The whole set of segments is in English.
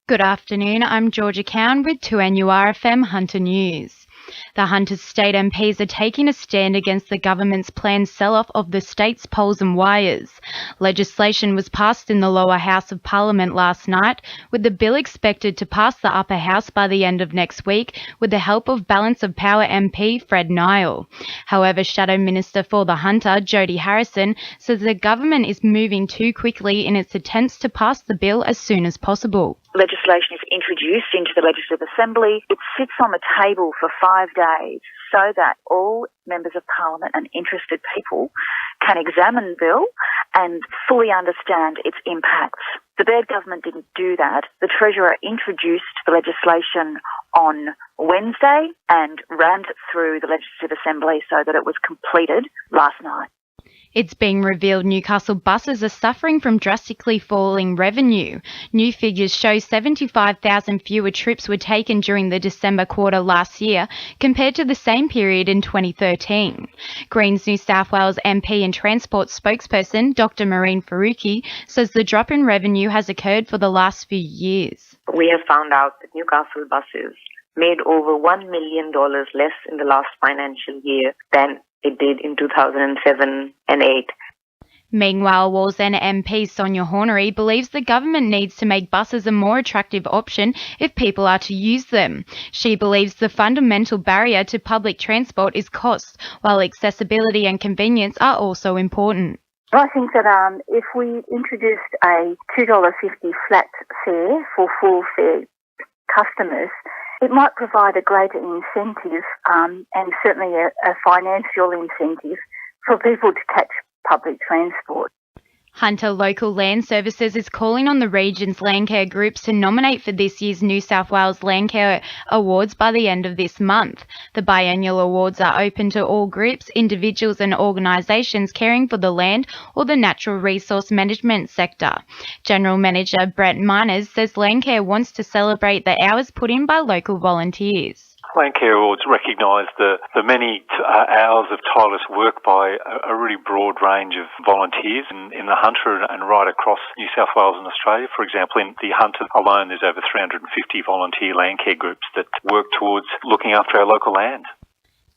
Good afternoon, I'm Jorja Cowan with 2NURFM Hunter News. The Hunter's state MPs are taking a stand against the government's planned sell-off of the state's poles and wires. Legislation was passed in the lower house of Parliament last night, with the bill expected to pass the upper house by the end of next week with the help of Balance of Power MP Fred Nile. However, Shadow Minister for the Hunter, Jody Harrison, says the government is moving too quickly in its attempts to pass the bill as soon as possible. Legislation is introduced into the Legislative Assembly. It sits on the table for 5 days so that all members of Parliament and interested people can examine the bill and fully understand its impacts. The Baird government didn't do that. The Treasurer introduced the legislation on Wednesday and rammed it through the Legislative Assembly so that it was completed last night. It's being revealed Newcastle buses are suffering from drastically falling revenue. New figures show 75,000 fewer trips were taken during the December quarter last year compared to the same period in 2013. Greens New South Wales MP and Transport spokesperson Dr. Maureen Faruqi says the drop in revenue has occurred for the last few years. We have found out that Newcastle buses made over $1 million less in the last financial year than it did in 2007 and 8. Meanwhile, Wallsend MP Sonia Hornery believes the government needs to make buses a more attractive option if people are to use them. She believes the fundamental barrier to public transport is cost, while accessibility and convenience are also important. I think that if we introduced a $2.50 flat fare for full fare customers, it might provide a greater incentive and certainly a financial incentive for people to catch public transport. Hunter Local Land Services is calling on the region's landcare groups to nominate for this year's New South Wales Landcare Awards by the end of this month. The biennial awards are open to all groups, individuals and organisations caring for the land or the natural resource management sector. General Manager Brett Miners says Landcare wants to celebrate the hours put in by local volunteers. Landcare Awards recognise the many hours of tireless work by a really broad range of volunteers in the Hunter and right across New South Wales and Australia. For example, in the Hunter alone, there's over 350 volunteer landcare groups that work towards looking after our local land.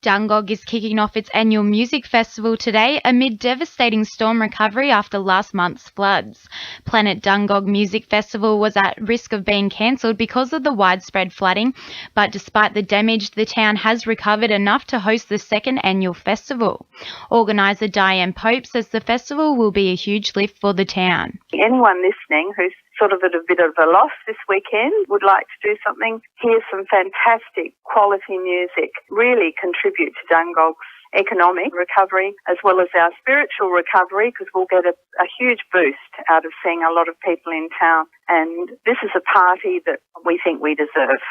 Dungog is kicking off its annual music festival today amid devastating storm recovery after last month's floods. Planet Dungog Music Festival was at risk of being cancelled because of the widespread flooding, but despite the damage, the town has recovered enough to host the second annual festival. Organiser Diane Pope says the festival will be a huge lift for the town. Anyone listening who's sort of at a bit of a loss this weekend, would like to do something, hear some fantastic quality music, really contribute to Dungog's economic recovery as well as our spiritual recovery, because we'll get a huge boost out of seeing a lot of people in town. And this is a party that we think we deserve.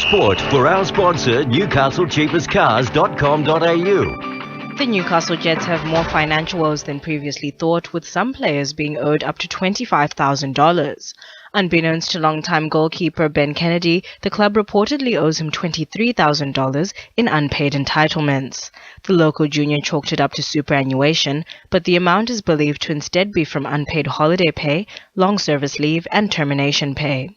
Sport for our sponsor, NewcastleCheapestCars.com.au. The Newcastle Jets have more financial woes than previously thought, with some players being owed up to $25,000. Unbeknownst to longtime goalkeeper Ben Kennedy, the club reportedly owes him $23,000 in unpaid entitlements. The local junior chalked it up to superannuation, but the amount is believed to instead be from unpaid holiday pay, long service leave and termination pay.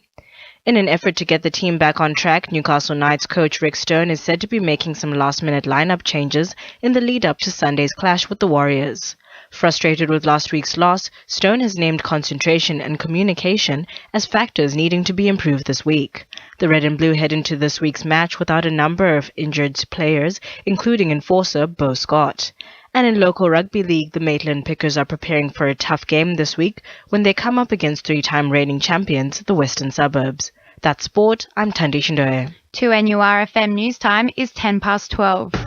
In an effort to get the team back on track, Newcastle Knights coach Rick Stone is said to be making some last-minute lineup changes in the lead-up to Sunday's clash with the Warriors. Frustrated with last week's loss, Stone has named concentration and communication as factors needing to be improved this week. The Red and Blue head into this week's match without a number of injured players, including enforcer Beau Scott. And in local rugby league, the Maitland Pickers are preparing for a tough game this week when they come up against three-time reigning champions, the Western Suburbs. That's sport. I'm Tandi Shindoe. 2NURFM News Time is 12:10.